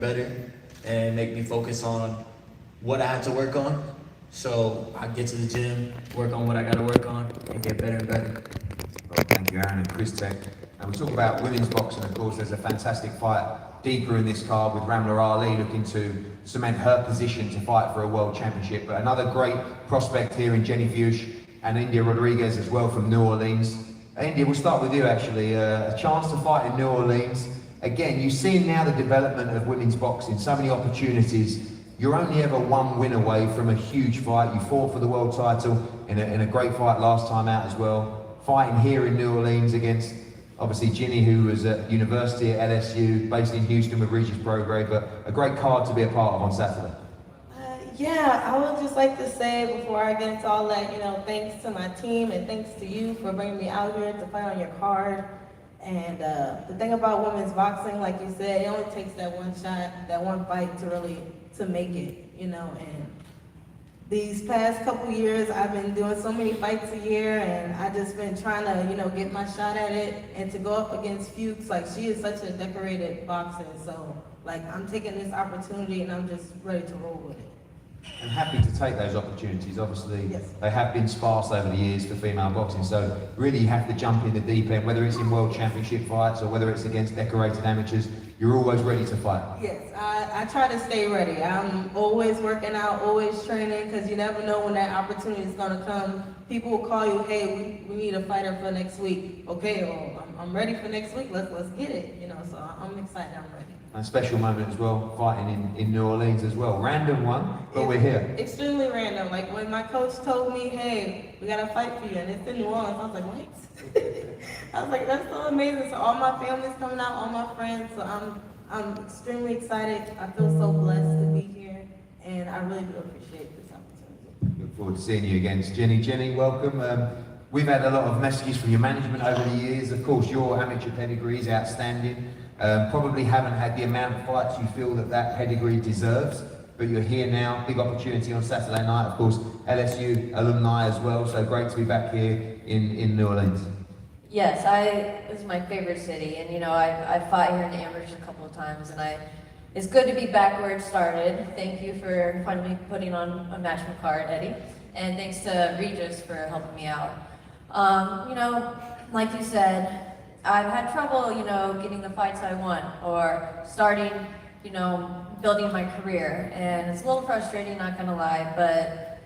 better and make me focus on what I have to work on. So I get to the gym, work on what I got to work on, and get better and better. Well, thank you, Aaron and Chris Tech. And we talk about women's boxing, of course. There's a fantastic fight deeper in this card with Ramla Ali looking to cement her position to fight for a world championship. But another great prospect here in Jenny Fuchs and India Rodriguez as well from New Orleans. India, we'll start with you actually. A chance to fight in New Orleans. Again, you've seen now the development of women's boxing, so many opportunities. You're only ever one win away from a huge fight. You fought for the world title in a great fight last time out as well. Fighting here in New Orleans against, obviously, Ginny, who was at university at LSU, based in Houston with Regis Prograis, but a great card to be a part of on Saturday. Yeah, I would just like to say before I get into all that, thanks to my team and thanks to you for bringing me out here to fight on your card. And the thing about women's boxing, like you said, it only takes that one shot, that one fight to make it, and these past couple years I've been doing so many fights a year and I just been trying to, get my shot at it and to go up against Fuchs, like she is such a decorated boxer, so like I'm taking this opportunity and I'm just ready to roll with it. And happy to take those opportunities. Obviously, yes, they have been sparse over the years for female boxing, so really you have to jump in the deep end, whether it's in world championship fights or whether it's against decorated amateurs, you're always ready to fight. Yes, I try to stay ready. I'm always working out, always training, because you never know when that opportunity is going to come. People will call you, hey, we need a fighter for next week. Okay, well, I'm ready for next week, let's get it, so I'm excited, I'm ready. A special moment as well, fighting in New Orleans as well. Random one, but we're here. Extremely random. Like when my coach told me, hey, we got to fight for you, and it's in New Orleans, I was like, what? I was like, that's so amazing. So all my family's coming out, all my friends, so I'm extremely excited. I feel so blessed to be here, and I really do appreciate this opportunity. Look forward to seeing you again. Jenny, welcome. We've had a lot of messages from your management over the years. Of course, your amateur pedigree is outstanding. Probably haven't had the amount of fights you feel that pedigree deserves, but you're here now, big opportunity on Saturday night, of course, LSU alumni as well, so great to be back here in New Orleans. Yes, this is my favorite city, and I fought here in the amateurs a couple of times, and it's good to be back where it started. Thank you for finally putting on a matchman card, Eddie, and thanks to Regis for helping me out. Like you said, I've had trouble, getting the fights I want or starting, building my career, and it's a little frustrating, not gonna lie, but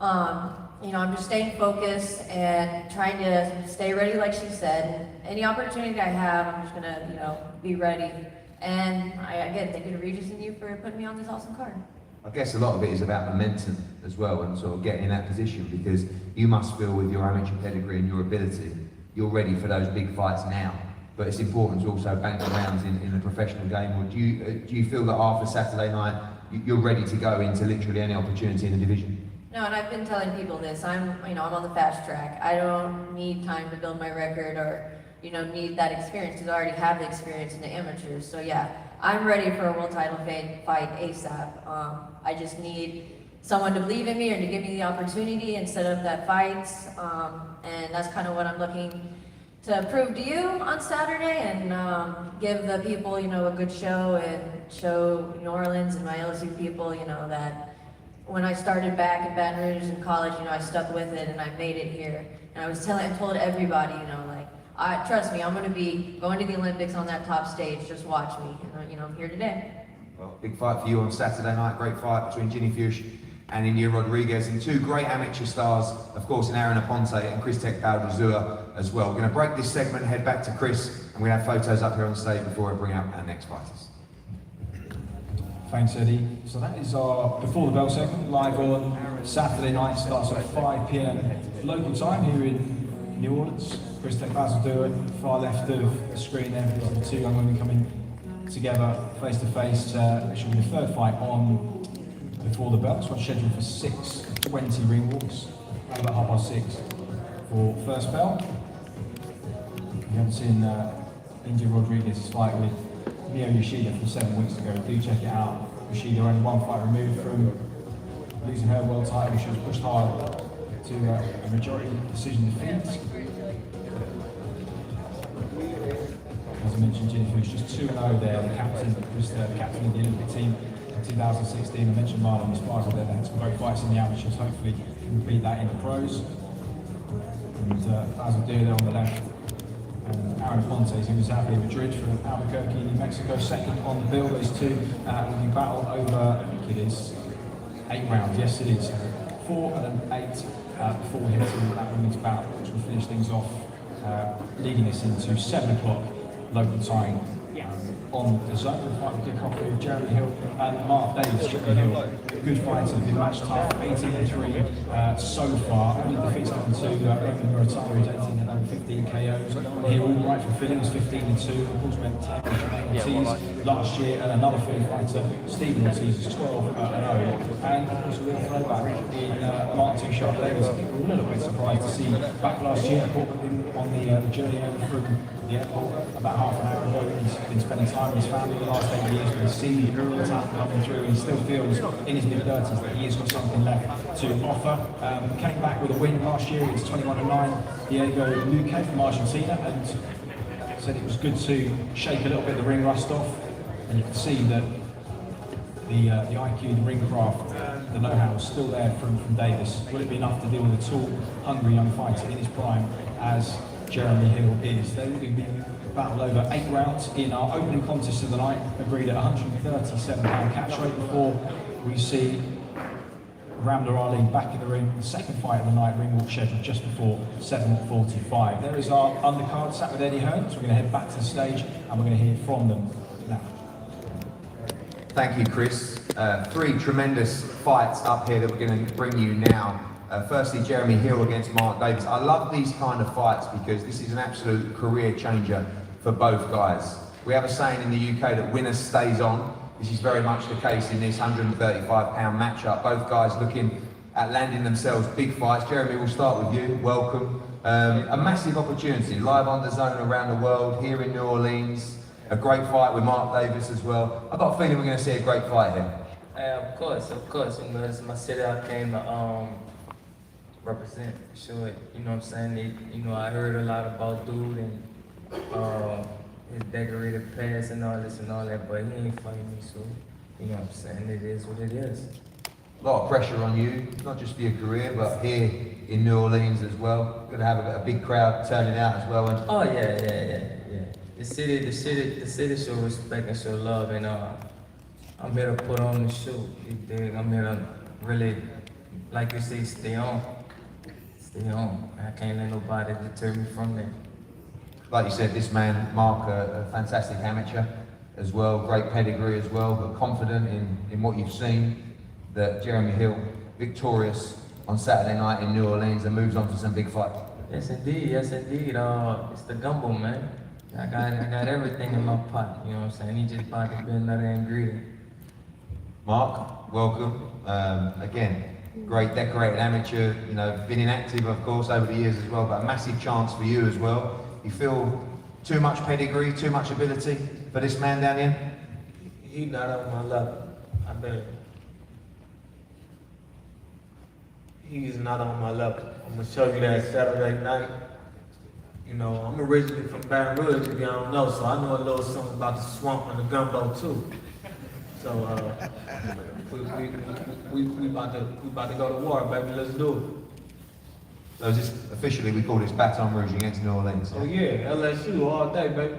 I'm just staying focused and trying to stay ready, like she said. Any opportunity I have, I'm just gonna, be ready. And again, thank you to Regis and you for putting me on this awesome card. I guess a lot of it is about momentum as well, and sort of getting in that position, because you must feel with your amateur pedigree and your ability, you're ready for those big fights now. But it's important to also bank the rounds in the professional game. Or do you feel that after Saturday night, you're ready to go into literally any opportunity in the division? No, and I've been telling people this. I'm on the fast track. I don't need time to build my record or, need that experience, because I already have the experience in the amateurs. So yeah, I'm ready for a world title fight ASAP. I just need someone to believe in me or to give me the opportunity and set up that fight. And that's kind of what I'm looking to prove to you on Saturday, and give the people, a good show, and show New Orleans and my LSU people, that when I started back in Baton Rouge in college, I stuck with it and I made it here. And I told everybody, trust me, I'm going to be going to the Olympics on that top stage. Just watch me. And, I'm here today. Well, big fight for you on Saturday night. Great fight between Ginny Fuchs and India Rodriguez, and two great amateur stars, of course, in Aaron Aponte and Chris Tech as well. We're going to break this segment, head back to Chris, and we have photos up here on stage before I bring out our next fighters. Thanks, Eddie. So that is our Before the Bell segment, live on Saturday night, starts at 5 p.m. local time here in New Orleans. Chris Tech will do it. Far left of the screen there, we've got the two young women coming together face to face. It should be the third fight on Before the Bell. So I'm scheduled for 6:20 ring walks, around about 6:30 for first bell. If you haven't seen India Rodriguez's fight with Mio Yoshida from 7 weeks ago, do check it out. Yoshida only one fight removed from losing her world title. She was pushed hard to a majority decision defeat. As to mention Jennifer, who's just 2-0 there, the captain of the Olympic team in 2016. I mentioned Marlon Esparza there, they had some great fights in the amateurs, hopefully can beat that in the pros. And Basil Deer there on the left. And Aaron Fontes, who was out in Madrid from Albuquerque, New Mexico, second on the bill. Those two will battle over, I think it is 8 rounds. Yes, it is. 4 and 8 before we head to that women's bout, which will finish things off, leading us into 7 o'clock local time. On the zone, the fight will kick off with Jeremy Hill and Mark Davis. Jeremy Hill, good fighter, been match tough, 18-3 so far. Only defeats up to Roman Muratari, 18 and over 15 KOs. Here, all right for Phillips, 15-2. Of course, went 10 Ortiz last year, and another Philly fighter, Stephen Ortiz, is 12-0. And of course, a real throwback in Mark Two Sharp Davis. I think we're a little bit surprised to see back last year. I caught him on the journey over from the airport about half an hour ago. He's been spending time with his family the last 8 years, but he's seen the talent coming through, and he still feels in his mid-30s that he has got something left to offer. Came back with a win last year. It's 21-9. Diego Luque from Argentina, and said it was good to shake a little bit of the ring rust off, and you can see that the IQ, the ring craft, the know-how is still there from Davis. Will it be enough to deal with a tall, hungry young fighter in his prime as Jeremy Hill is? They will be battled over 8 rounds in our opening contest of the night, agreed at 137-pound catch weight, before we see Ramla Ali back in the ring. The second fight of the night, ring walk scheduled just before 7:45. There is our undercard, sat with Eddie Hearn, so we're going to head back to the stage and we're going to hear from them now. Thank you, Chris. 3 tremendous fights up here that we're going to bring you now. Firstly, Jeremy Hill against Mark Davis. I love these kind of fights because this is an absolute career changer for both guys. We have a saying in the UK that winner stays on. This is very much the case in this 135-pound matchup. Both guys looking at landing themselves big fights. Jeremy, we'll start with you. Welcome. A massive opportunity, live on the zone around the world, here in New Orleans. A great fight with Mark Davis as well. I've got a feeling we're going to see a great fight here. Of course. You know, it's my city. I came to represent. Sure, you know what I'm saying? You know, I heard a lot about dude and his decorated past and all this and all that, but he ain't fighting me, so you know what I'm saying? It is what it is. A lot of pressure on you, not just for your career, but here in New Orleans as well. Going to have a big crowd turning out as well. And Oh yeah. The city show respect and show love, and I'm here to put on the show. You dig? I'm here to really, like you say, stay on. I can't let nobody deter me from that. like you said, this man, Mark, a fantastic amateur as well, great pedigree as well, but confident in what you've seen. That Jeremy Hill, victorious on Saturday night in New Orleans, and moves on to some big fights. Yes indeed. It's the gumbo, man. I got everything in my pot, you know what I'm saying? He just about to be another ingredient. Mark, welcome. Again, great decorated amateur, you know, been inactive of course over the years as well, but a massive chance for you as well. You feel too much pedigree, too much ability for this man down here? He not on my level. I bet. He's not on my level. I'm gonna show you that Saturday night. You know, I'm originally from Baton Rouge, if y'all don't know, so I know a little something about the swamp and the gumbo too. So we about to go to war, baby. Let's do it. So just officially we call this Baton Rouge against New Orleans. Oh yeah, LSU all day, baby.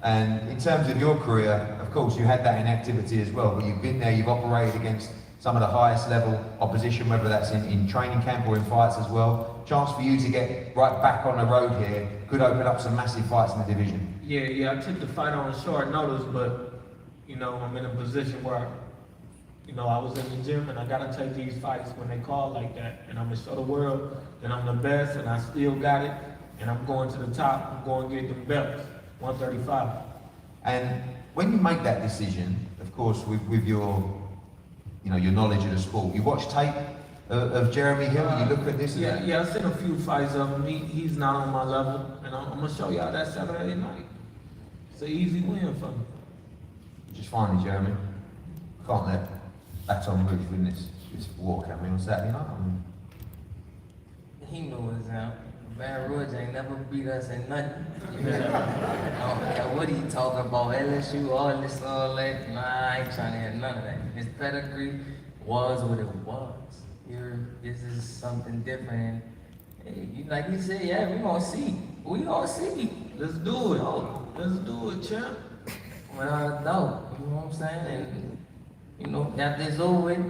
And in terms of your career, of course you had that inactivity as well, but you've been there, you've operated against some of the highest level opposition, whether that's in training camp or in fights as well. Chance for you to get right back on the road here could open up some massive fights in the division. Yeah, I took the fight on short notice, but you know, I'm in a position where, you know, I was in the gym and I gotta take these fights when they call like that. And I'm gonna show the world that I'm the best and I still got it. And I'm going to the top, I'm going to get them belts, 135. And when you make that decision, of course, with your, you know, your knowledge of the sport, you watch tape of Jeremy Hill, you look at this. Yeah, I've seen a few fights of him. He's not on my level, and I'm gonna show y'all that Saturday night. It's an easy win for me. Just finally, Jeremy, can't let Baton Rouge win this war, can we, on Saturday night? He knows that. Baton Rouge ain't never beat us in nothing. You know? I don't care what he talking about, LSU, all this, all that. Nah, I ain't trying to hear none of that. His pedigree was what it was. This is something different. And, hey, like you said, yeah, we gonna see. We gonna see. Let's do it. Let's do it, champ. Without a doubt, you know what I'm saying? And, you know, after it's over with,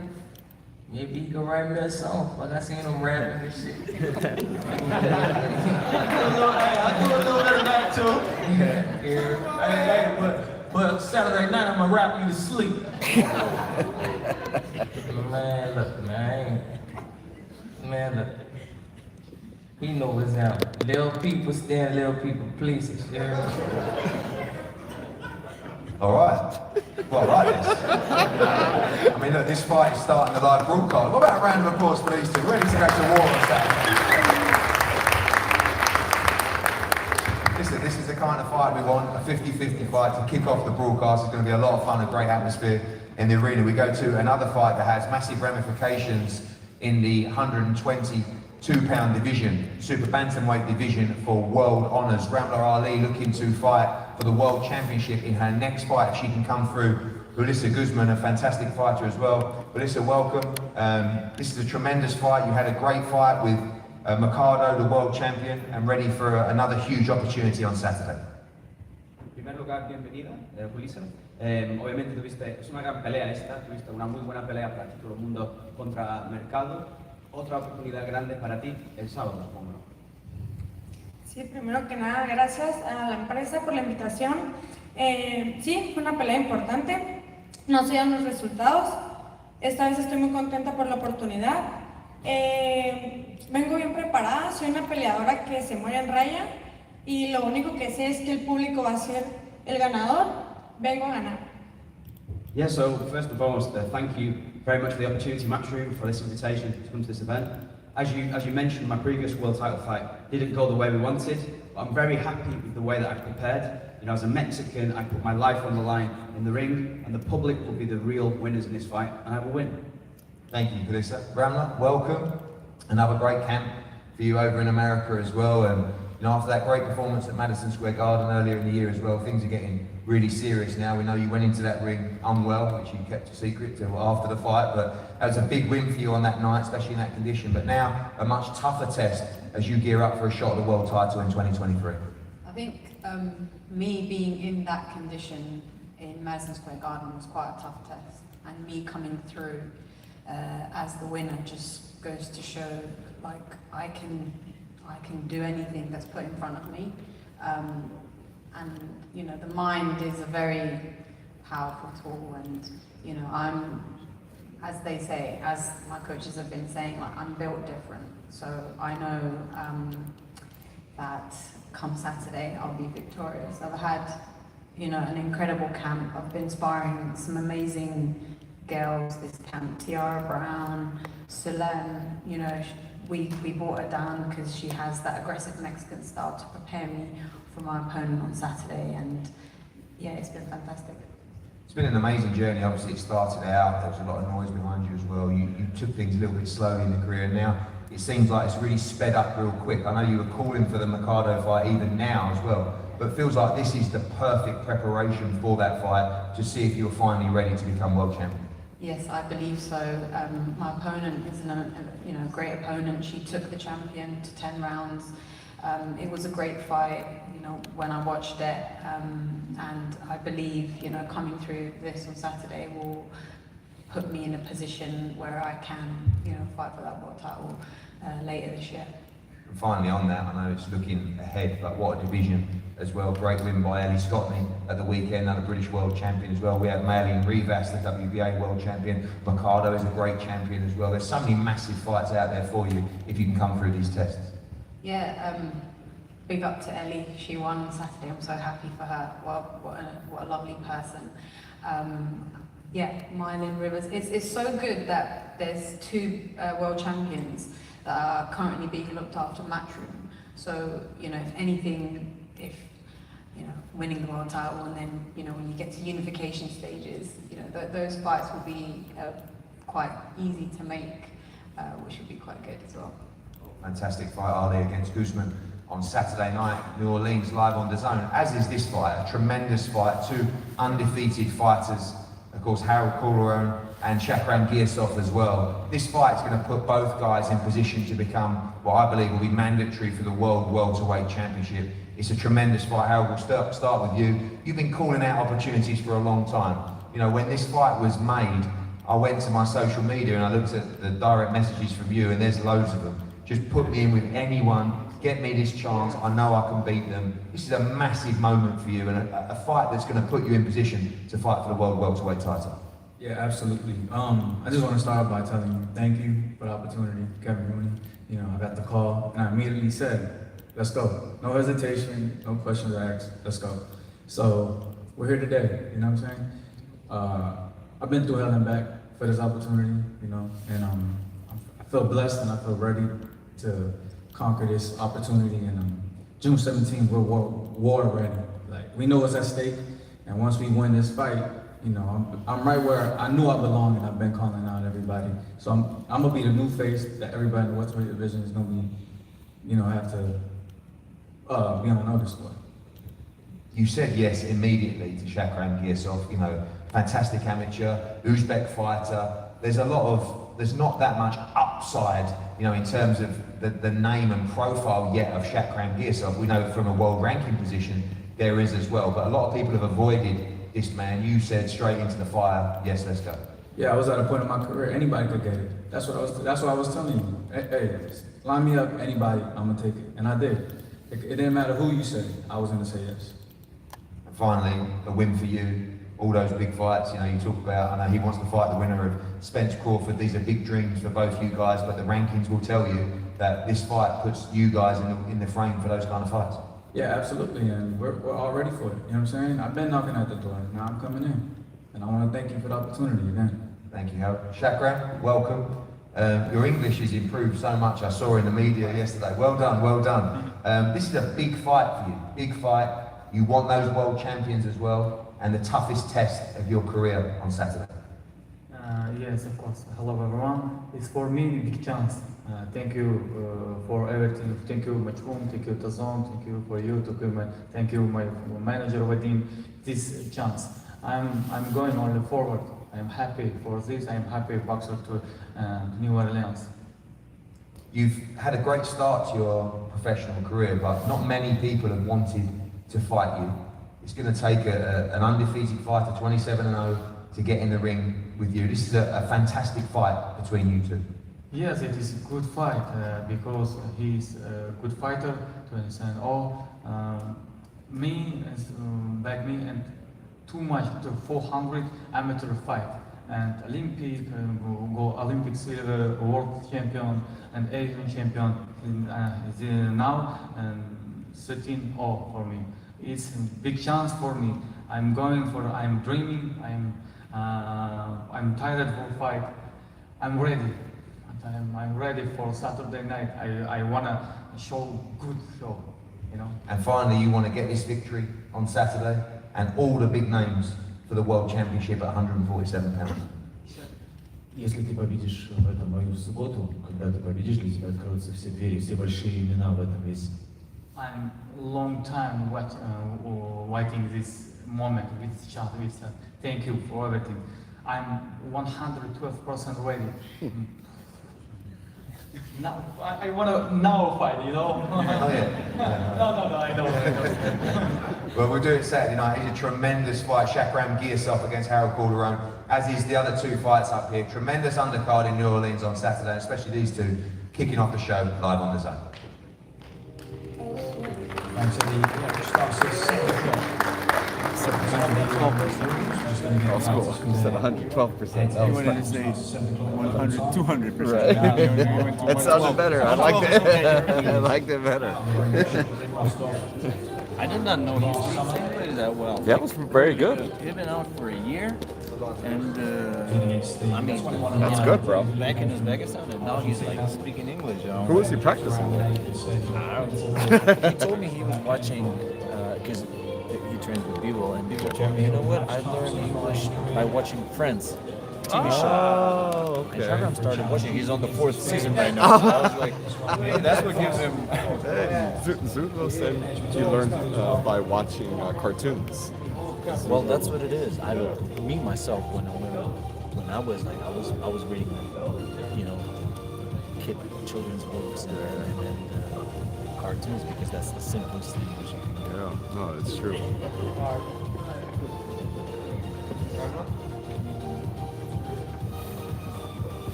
maybe he can write me a song. Like I seen him rapping and shit. I do a little bit of that too. Hey, but Saturday night I'm gonna rap you to sleep. Man, look, man. Man, look. He know what's out. Little people stand little people places. Yeah. All right. Well, I like this. I mean, look, this fight is starting the live broadcast. What about a round of applause for these two? Ready to go to war on Saturday? Listen, this is the kind of fight we want, a 50-50 fight to kick off the broadcast. It's going to be a lot of fun, a great atmosphere in the arena. We go to another fight that has massive ramifications in the 122-pound division, super bantamweight division for world honours. Ramla Ali looking to fight for the world championship in her next fight. If she can come through, Alyssa Guzman, a fantastic fighter as well. Alyssa, welcome. This is a tremendous fight. You had a great fight with Mercado, the world champion, and ready for another huge opportunity on Saturday. En primer lugar, bienvenida, Alyssa. Obviamente es una gran pelea esta, tuviste una muy buena pelea para todo el mundo contra Mercado. Otra oportunidad grande para ti el sábado, supongo. Sí, primero que nada, gracias a la empresa por la invitación. Sí, fue una pelea importante, no se dan los resultados. Esta vez estoy muy contenta por la oportunidad. Vengo bien preparada, soy una peleadora que se muere en raya y lo único que sé es que el público va a ser el ganador. Vengo a ganar. Yeah, so first and foremost, thank you very much for the opportunity, Matchroom, for this invitation to come to this event. As you mentioned, my previous world title fight didn't go the way we wanted, but I'm very happy with the way that I've prepared. You know, as a Mexican, I put my life on the line in the ring, and the public will be the real winners in this fight, and I will win. Thank you, Alyssa. Ramla, welcome. Another great camp for you over in America as well. And you know, after that great performance at Madison Square Garden earlier in the year as well, things are getting really serious now. We know you went into that ring unwell, which you kept a secret till after the fight, but that was a big win for you on that night, especially in that condition. But now a much tougher test as you gear up for a shot at the world title in 2023. I think me being in that condition in Madison Square Garden was quite a tough test, and me coming through as the winner just goes to show, like, I can do anything that's put in front of me. And you know, the mind is a very powerful tool, and you know, I'm, as they say, as my coaches have been saying, like, I'm built different. So I know that come Saturday I'll be victorious. I've had, you know, an incredible camp. I've been sparring some amazing girls this camp, Tiara Brown, Sulen, you know, we brought her down because she has that aggressive Mexican style to prepare me for my opponent on Saturday, and yeah, it's been fantastic. It's been an amazing journey. Obviously, it started out, there was a lot of noise behind you as well. You took things a little bit slowly in the career, and now it seems like it's really sped up real quick. I know you were calling for the Mercado fight even now as well, but it feels like this is the perfect preparation for that fight to see if you're finally ready to become world champion. Yes, I believe so. My opponent is a great opponent. She took the champion to 10 rounds. It was a great fight, you know, when I watched it, and I believe, you know, coming through this on Saturday will put me in a position where I can, you know, fight for that world title later this year. And finally on that, I know it's looking ahead, but what a division as well. Great win by Ellie Scottney at the weekend, another British world champion as well. We have Maylene Rivas, the WBA world champion. Mercado is a great champion as well. There's so many massive fights out there for you if you can come through these tests. Yeah, big up to Ellie. She won on Saturday. I'm so happy for her. What a lovely person. Yeah, Maylene Rivas. It's so good that there's two world champions that are currently being looked after Matchroom. So, you know, if anything, if, you know, winning the world title, and then, you know, when you get to unification stages, you know, those fights will be quite easy to make, which would be quite good as well. Fantastic fight, Ali, against Guzman on Saturday night, New Orleans, live on DAZN, as is this fight, a tremendous fight, two undefeated fighters, of course, Harold Calderon and Shakran Giasov as well. This fight's going to put both guys in position to become what I believe will be mandatory for the World Welterweight Championship. It's a tremendous fight. Harold, we'll start with you. You've been calling out opportunities for a long time. You know, when this fight was made, I went to my social media and I looked at the direct messages from you, and there's loads of them. Just put me in with anyone, get me this chance, I know I can beat them. This is a massive moment for you, and a fight that's going to put you in position to fight for the World Welterweight title. Yeah, absolutely. I just want to start by telling you thank you for the opportunity, Kevin Rooney. You know, I got the call and I immediately said, let's go. No hesitation, no questions asked, let's go. So we're here today, you know what I'm saying? I've been through hell and back for this opportunity, you know, and I feel blessed and I feel ready to conquer this opportunity. And June 17th, we're war ready. Like, we know what's at stake, and once we win this fight, you know, I'm right where I knew I belonged, and I've been calling out everybody. So I'm gonna be the new face that everybody in the welterweight division is gonna be, you know, have to be on notice for. You said yes immediately to Shakran Giasov, you know, fantastic amateur, Uzbek fighter. There's not that much upside, you know, in terms of the name and profile yet of Shakran Giasov. We know from a world ranking position there is as well, but a lot of people have avoided this man. You said straight into the fire, yes, let's go. Yeah, I was at a point in my career, anybody could get it. That's what I was telling you. Hey, line me up, anybody, I'm gonna take it. And I did. It didn't matter who you said, I was gonna say yes. And finally, a win for you. All those big fights, you know, you talk about, I know he wants to fight the winner of Spence Crawford. These are big dreams for both you guys, but the rankings will tell you that this fight puts you guys in the frame for those kind of fights. Yeah, absolutely, and we're all ready for it. You know what I'm saying? I've been knocking at the door, now I'm coming in. And I want to thank you for the opportunity again. Thank you, Harold. Shakran, welcome. Your English has improved so much, I saw in the media yesterday. Well done, well done. This is a big fight for you, big fight. You want those world champions as well, and the toughest test of your career on Saturday. Yes, of course. Hello, everyone. It's for me a big chance. Thank you for everything. Thank you, Matchroom. Thank you, DAZN. Thank you for you. Thank you, my manager, Vadim. This chance. I'm going only forward. I'm happy for this. I'm happy boxer to New Orleans. You've had a great start to your professional career, but not many people have wanted to fight you. It's going to take an undefeated fighter, 27-0, to get in the ring with you. This is a fantastic fight between you two. Yes, it is a good fight because he's a good fighter, 27-0. Me, and too much to 400 amateur fight. And Olympic, Olympic silver, world champion, and Asian champion is now 13-0 for me. It's a big chance for me. I'm dreaming, I'm tired for fight. I'm ready. I'm ready for Saturday night. I wanna show good show, you know. And finally, you want to get this victory on Saturday and all the big names for the World Championship at 147 pounds. Если ты победишь в этом бою в субботу, когда ты победишь, для тебя откроются все двери, все большие имена в этом весе. I'm long time waiting this moment, this chance. Thank you for everything. I'm 112% ready. Now I wanna now fight, you know. Oh yeah. No, I know. Well, we'll do it Saturday night. It's a tremendous fight. Shakran Giasov against Harold Calderon, as is the other two fights up here. Tremendous undercard in New Orleans on Saturday, especially these two kicking off the show live on DAZN. Thanks, Eddie. Starts at 7 o'clock. Old school. Said 112%. You wanted to say 100, 200%. Right. That sounded better. I liked it. I liked it better. I did not know he played that well. That was very good. He'd been out for a year, and I mean, that's good, bro. Back in Uzbekistan, and now he's like speaking English. You know? Who was he practicing with? He told me he was watching because he trains with people, and people told me, you know what? I learned English by watching Friends. TV show. Oh, And okay. Shotgun started watching. He's on the 4th season right now. So I was like, hey, that's what gives him. Zuko said he learned by watching cartoons. Well, that's what it is. Me myself, when I was like, I was reading, you know, children's books and cartoons because that's the simplest language you can get. Yeah, no, it's true.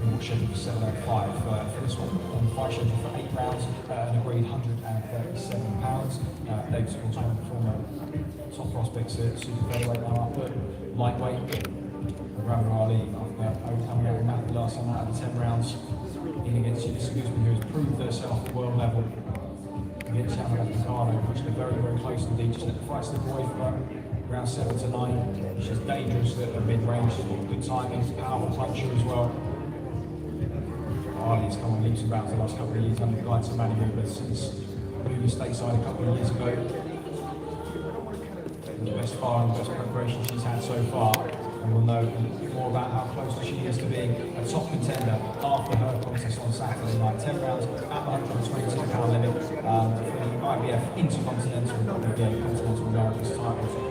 We're scheduled for 7:05 for this one. On fight scheduled for 8 rounds, an agreed £137. Dave's of course one of the former top prospects at super featherweight, now up at lightweight. Ramla Ali coming out with Matt last time out of the 10 rounds in against Alyssa Guzman, who has proved herself at world level against Ricardo, pushing her very, very close indeed. Just let the fight slip away from her. Round 7 to 9. She's dangerous at mid-range. She's got good timing, powerful puncher as well. Ali's come on leaps and bounds the last couple of years under the guidance of Manny Rubio since moving stateside a couple of years ago. The best far and the best preparation she's had so far, and we'll know more about how close she is to being a top contender after her contest on Saturday night. 10 rounds at the 122-pound limit for the IBF Intercontinental Continental Americas title.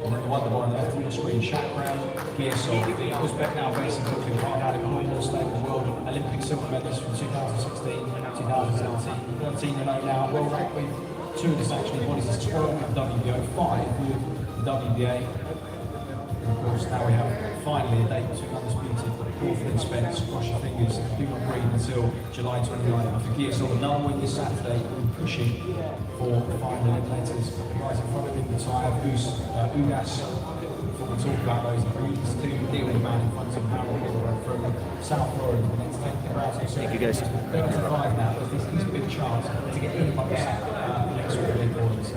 And then the Wonder Boy on the left of the screen, Shaq Brown, Gearsol, the Uzbek now based in Brooklyn, out of Normal State of the World Olympic silver medalist from 2016, 2017, 13 now, well ranked with 2 of this actually, what is this, 12 with WBO, 5 with the WBA. And of course now we have finally a date between undisputed Crawford and Spence. Cross your fingers, do not breathe until July 29th. For Gearsol, another win this Saturday, pushing for the final eliminators. Right in front of him, the tie of Ugas. Before we talk about those, the previous 2 deal with the man in front of him, Harold from South Florida. The next 10 rounds. Thank you guys. 35 now, but this is a big chance to get in amongst next week big orders.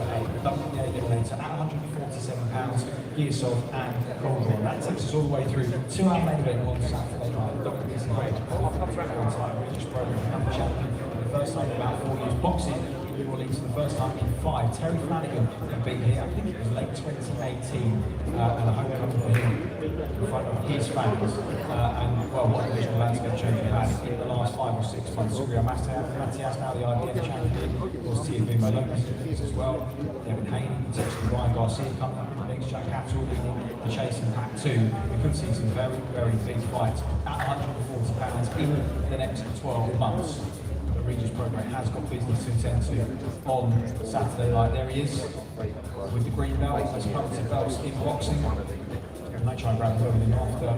WBA eliminator at £147. Gearsol and Goldman. That takes us all the way through to our main event on Saturday night. WBC Regis Prograis, number champion for the first time in about 4 years. Boxing New Orleans for the first time in 5. Terry Flanagan had been here, I think it was late 2018, and a homecoming for him in front of his fans. And well, what a visual landscape change we had in the last 5 or 6 months. Zorrilla Matias, now the IBF champion, of course Teofimo Lopez as well. Devin Haney, potentially Ryan Garcia coming up in the mix, Jack Capital leading the chase in Pack 2. We could see some very, very big fights at £140 in the next 12 months. Regis Prograis has got business to attend to on Saturday night. There he is with the green belt, as promoted belts in boxing. And they try and grab him in after.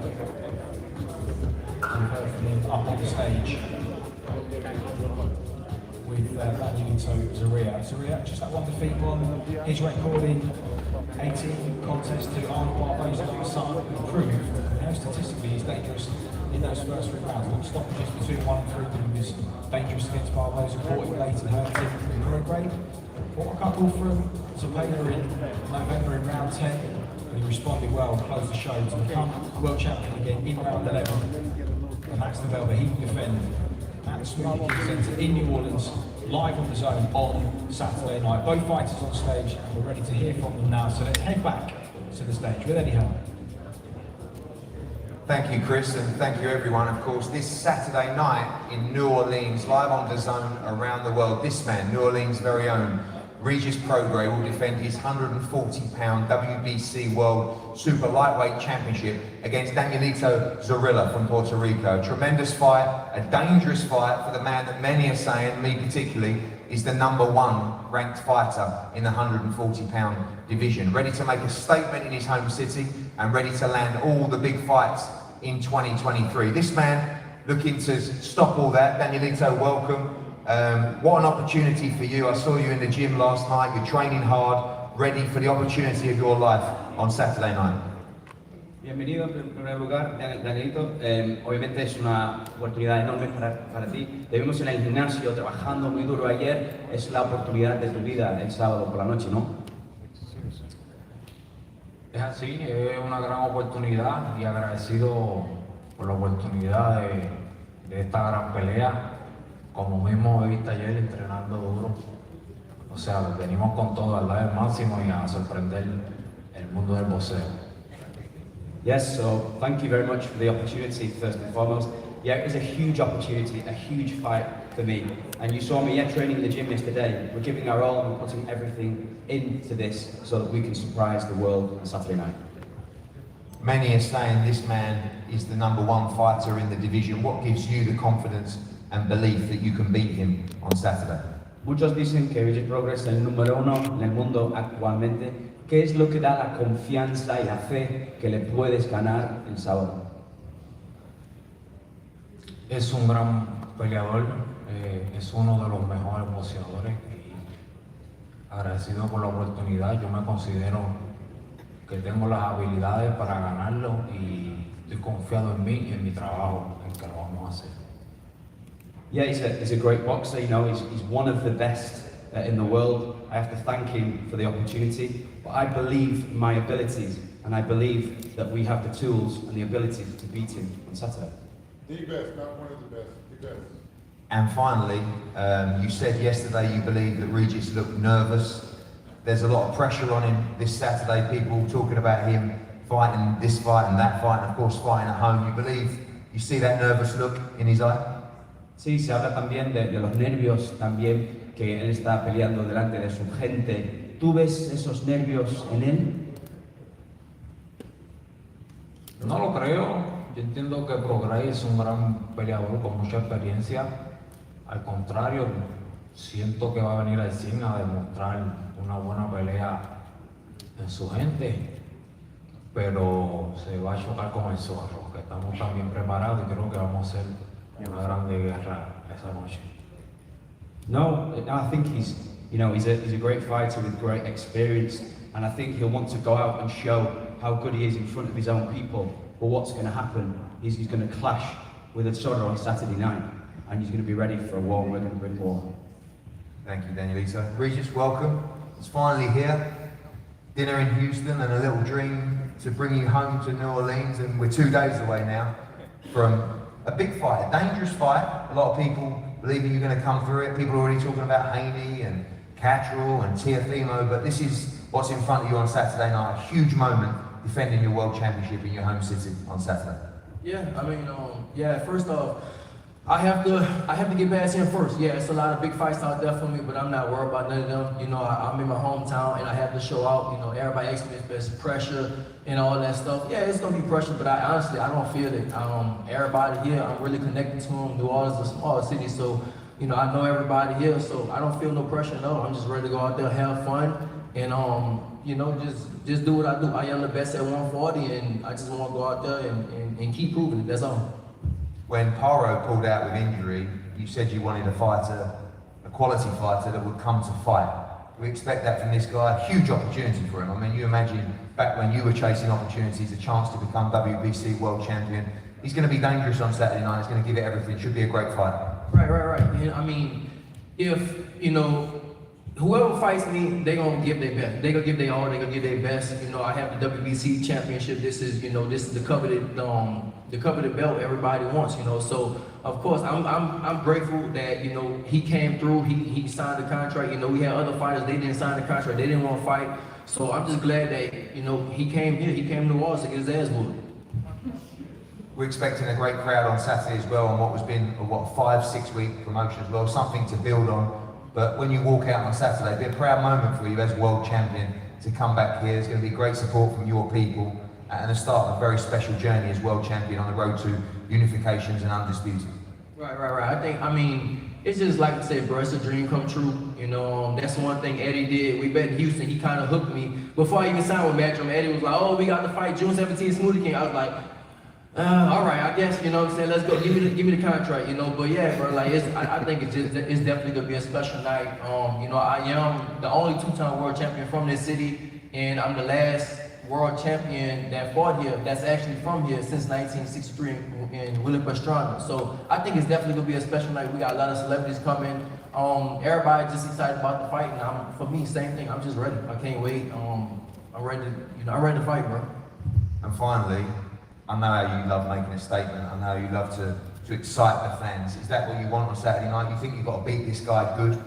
We've heard from him up on the stage with Zorrilla. Zorrilla, just that one defeat on his record in 18 contests to Arnold Barboza last summer. Proved, statistically, he's dangerous in those first 3 rounds. Little stoppages between 1 and 3, but he was dangerous against Barboza, caught him late and hurt him in Prograis. Fought a couple from Zepeda in November in round 10, but he responded well, closed the show to become world champion again in round 11. And that's the belt that he will defend at the Smoothie King Centre in New Orleans, live on the zone on Saturday night. Both fighters on stage, and we're ready to hear from them now. So let's head back to the stage with Eddie Hearn. Thank you, Chris, and thank you, everyone. Of course, this Saturday night in New Orleans, live on the zone around the world, this man, New Orleans' very own, Regis Prograis, will defend his 140-pound WBC World Super Lightweight Championship against Danielito Zorrilla from Puerto Rico. A tremendous fight, a dangerous fight for the man that many are saying, me particularly, is the #1 ranked fighter in the 140-pound division. Ready to make a statement in his home city and ready to land all the big fights in 2023. This man looking to stop all that. Danielito, welcome. What an opportunity for you. I saw you in the gym last night. You're training hard, ready for the opportunity of your life on Saturday night. Bienvenido en primer lugar, Danielito. Obviamente es una oportunidad enorme para ti. Te vimos en el gimnasio trabajando muy duro ayer. Es la oportunidad de tu vida el sábado por la noche, ¿no? Es así, es una gran oportunidad y agradecido por la oportunidad de esta gran pelea. Como mismo he visto ayer entrenando duro. O sea, venimos con todo al lado del máximo y a sorprender el mundo del boxeo. Yes, so thank you very much for the opportunity, first and foremost. Yeah, it was a huge opportunity, a huge fight for me. And you saw me training in the gym yesterday. We're giving our all and we're putting everything into this so that we can surprise the world on Saturday night. Many are saying this man is the #1 fighter in the division. What gives you the confidence and belief that you can beat him on Saturday? Muchos dicen que Regis Prograis es el número 1 en el mundo actualmente. ¿Qué es lo que da la confianza y la fe que le puedes ganar el sábado? Es un gran peleador, es uno de los mejores boxeadores y agradecido por la oportunidad. Yo me considero que tengo las habilidades para ganarlo y estoy confiado en mí y en mi trabajo, en que lo vamos a hacer. Yeah, he's a great boxer, you know, he's one of the best in the world. I have to thank him for the opportunity, but I believe in my abilities and I believe that we have the tools and the ability to beat him on Saturday. The best, not one of the best, the best. And finally, you said yesterday you believe that Regis looked nervous. There's a lot of pressure on him this Saturday, people talking about him fighting this fight and that fight, and of course fighting at home. You see that nervous look in his eye? Sí, se habla también de los nervios también que él está peleando delante de su gente. ¿Tú ves esos nervios en él? No lo creo. Yo entiendo que Prograis es un gran peleador con mucha experiencia. Al contrario, siento que va a venir al cine a demostrar una buena pelea en su gente, pero se va a chocar con el Zorro, que estamos también preparados y creo que vamos a hacer una grande guerra esa noche. No, I think he's a great fighter with great experience, and I think he'll want to go out and show how good he is in front of his own people. But what's going to happen is he's going to clash with a Zorro on Saturday night, and he's going to be ready for a war. We're going to bring war. Thank you, Danielito. Regis, welcome. It's finally here. Dinner in Houston and a little dream to bring you home to New Orleans, and we're 2 days away now from a big fight, a dangerous fight. A lot of people believing you're going to come through it. People are already talking about Haney and Catterall and Teofimo, but this is what's in front of you on Saturday night. A huge moment defending your world championship in your home city on Saturday. Yeah, I mean, first off, I have to get past him first. Yeah, it's a lot of big fights out there for me, but I'm not worried about none of them. You know, I'm in my hometown and I have to show out. You know, everybody expects pressure and all that stuff. Yeah, it's gonna be pressure, but I honestly don't feel it. Everybody here, I'm really connected to them. New Orleans is a small city, so you know I know everybody here, so I don't feel no pressure at all. I'm just ready to go out there, have fun, and you know, just do what I do. I am the best at 140, and I just want to go out there and keep proving it. That's all. When Paro pulled out with injury, you said you wanted a fighter, a quality fighter that would come to fight. We expect that from this guy. Huge opportunity for him. I mean, you imagine back when you were chasing opportunities, a chance to become WBC world champion. He's going to be dangerous on Saturday night. He's going to give it everything. Should be a great fight. Right. And, I mean, if you know, whoever fights me, they're gonna give their best. They're gonna give their all. They're gonna give their best. You know, I have the WBC championship. This is the coveted belt everybody wants. You know, so of course I'm grateful that he came through. He signed the contract. You know, we had other fighters. They didn't sign the contract. They didn't want to fight. So I'm just glad that he came here. He came to New Orleans to get his ass whooped. We're expecting a great crowd on Saturday as well on what was been a 5-6 week promotion as well. Something to build on. But when you walk out on Saturday, it'll be a proud moment for you as world champion to come back here. There's going to be great support from your people and the start of a very special journey as world champion on the road to unifications and undisputed. Right. I mean, it's just like I said, bro, it's a dream come true. You know, that's one thing Eddie did. We bet in Houston, he kind of hooked me. Before I even signed with Matchroom, Eddie was like, oh, we got to fight June 17th, Smoothie King. I was like, all right, I guess, you know what I'm saying, let's go, give me the contract, But yeah, bro, like, I think it's definitely gonna be a special night. I am the only 2-time world champion from this city, and I'm the last world champion that fought here that's actually from here since 1963 in Willie Pastrana. So I think it's definitely gonna be a special night. We got a lot of celebrities coming. Everybody just excited about the fight, and for me, same thing. I'm just ready. I can't wait. I'm ready to fight, bro. And finally, I know how you love making a statement. I know you love to excite the fans. Is that what you want on Saturday night? You think you've got to beat this guy good?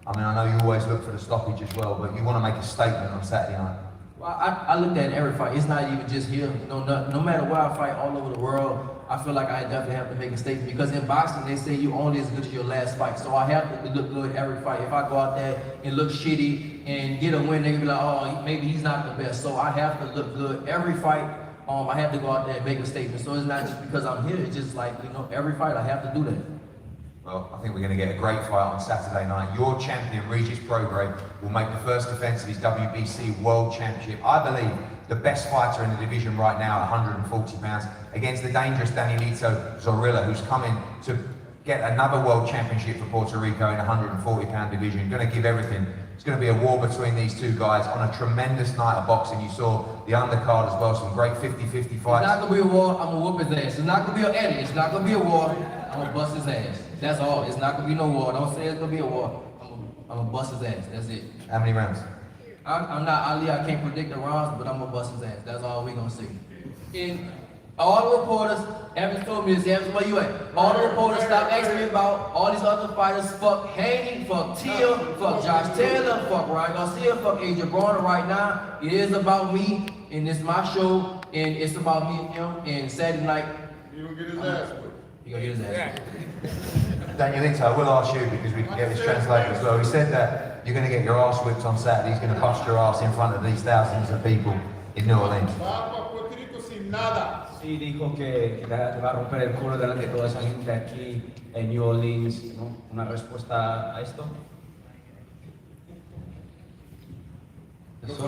I mean, I know you always look for the stoppage as well, but you want to make a statement on Saturday night. Well, I looked at every fight. It's not even just here. No matter where I fight all over the world, I feel like I definitely have to make a statement because in boxing they say you only as good as your last fight. So I have to look good every fight. If I go out there and look shitty and get a win, they can be like, oh, maybe he's not the best. So I have to look good every fight. I have to go out there and make a statement. So it's not just because I'm here. It's just like every fight I have to do that. Well, I think we're going to get a great fight on Saturday night. Your champion, Regis Prograis, will make the first defence of his WBC World Championship. I believe the best fighter in the division right now at 140 pounds against the dangerous Danielito Zorrilla, who's coming to get another World Championship for Puerto Rico in the 140-pound division. Going to give everything. It's going to be a war between these two guys on a tremendous night of boxing. You saw the undercard as well, some great 50-50 fights. It's not going to be a war. I'm going to whoop his ass. It's not going to be an Eddie. It's not going to be a war. I'm going to bust his ass. That's all. It's not going to be no war. Don't say it's going to be a war. I'm going to bust his ass. That's it. How many rounds? I'm not Ali. I can't predict the rounds, but I'm going to bust his ass. That's all we're going to see. And all the reporters, Evans told me this, Evans, where you at? All the reporters stop asking me about all these other fighters. Fuck Haney, fuck Tia, fuck Josh Taylor, fuck Ryan Garcia, fuck AJ Broner right now. It is about me, and it's my show, and it's about me and him, and Saturday night. He gonna get his ass whipped. He gonna get his ass whipped. Danielito, I will ask you because we can get this translated as well. He said that you're going to get your ass whipped on Saturday. He's going to bust your ass in front of these thousands of people in New Orleans. Va para Puerto Rico sin nada. Sí, dijo que le va a romper el culo delante de toda esa gente aquí en New Orleans, ¿no? ¿Una respuesta a esto? Eso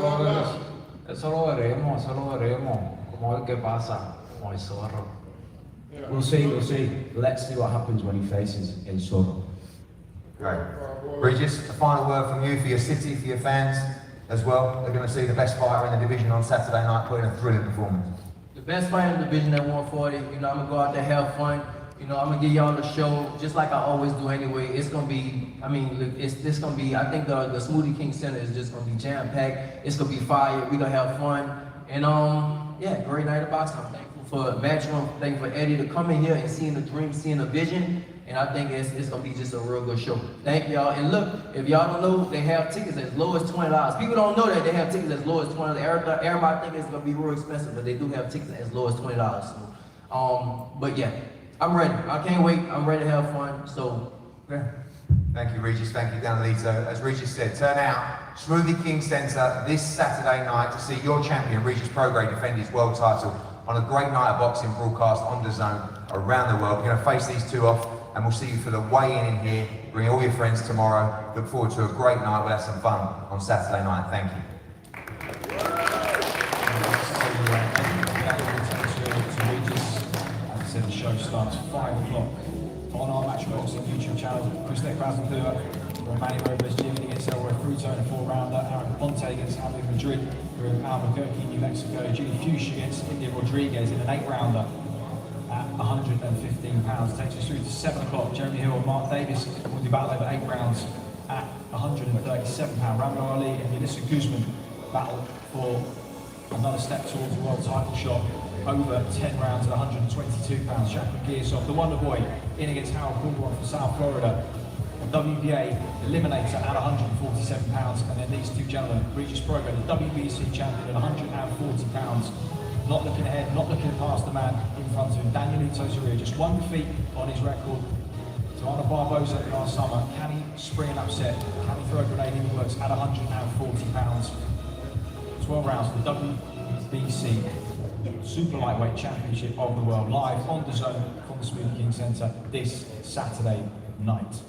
lo veremos, como ver qué pasa con el zorro. We'll see. Let's see what happens when he faces El Zorro. Great. Regis, a final word from you for your city, for your fans as well. They're going to see the best fighter in the division on Saturday night putting a thrilling performance. The best fighter in the division at 140. I'm gonna go out there, have fun. I'm gonna give y'all the show just like I always do anyway. It's gonna be, it's gonna be, I think the Smoothie King Center is just gonna be jam-packed. It's gonna be fire. We're gonna have fun. And yeah, great night of boxing. I'm thankful for Matchroom. Thankful for Eddie to come in here and seeing the dream, seeing the vision. And I think it's gonna be just a real good show. Thank y'all. And look, if y'all don't know, they have tickets as low as $20. People don't know that they have tickets as low as $20. Everybody think it's gonna be real expensive, but they do have tickets as low as $20. So, but yeah, I'm ready. I can't wait. I'm ready to have fun. So, yeah. Thank you, Regis. Thank you, Danielito. As Regis said, turn out Smoothie King Centre this Saturday night to see your champion, Regis Prograis, defend his world title on a great night of boxing broadcast on DAZN around the world. We're going to face these two off, and we'll see you for the weigh-in in here. Bring all your friends tomorrow. Look forward to a great night. We'll have some fun on Saturday night. Thank you. As I said, the show starts 5 o'clock on our Matchroom Boxing YouTube channel. Chris Krasnodar, Romani Robles, Jimmy against Elroy Fruto in a 4-rounder. Aaron Ponte against Javier Madrid. We're in Albuquerque, New Mexico. Julie Fuchs against India Rodriguez in an 8-rounder. At 115 pounds. Takes us through to 7 o'clock. Jeremy Hill and Mark Davis will do battle over 8 rounds at 137 pounds. Ramla Ali and Alyssa Guzman battle for another step towards the world title shot over 10 rounds at 122 pounds. Jack McGearsoff, the Wonder Boy, in against Harold Coulbourne from South Florida. The WBA eliminator at 147 pounds. And then these two gentlemen, Regis Prograis, the WBC champion at 140 pounds. Not looking ahead, not looking past the man in front of him. Danielito Zorrilla, just 1 defeat on his record. To Arnold Barboza last summer. Can he spring an upset? Can he throw a grenade in the works at 140 pounds? 12 rounds for the WBC Super Lightweight Championship of the World, live on DAZN from the Smoothie King Centre this Saturday night.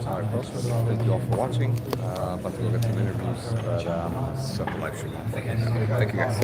Alright folks, thank you all for watching. About to go get some interviews, but live stream. Thank you guys.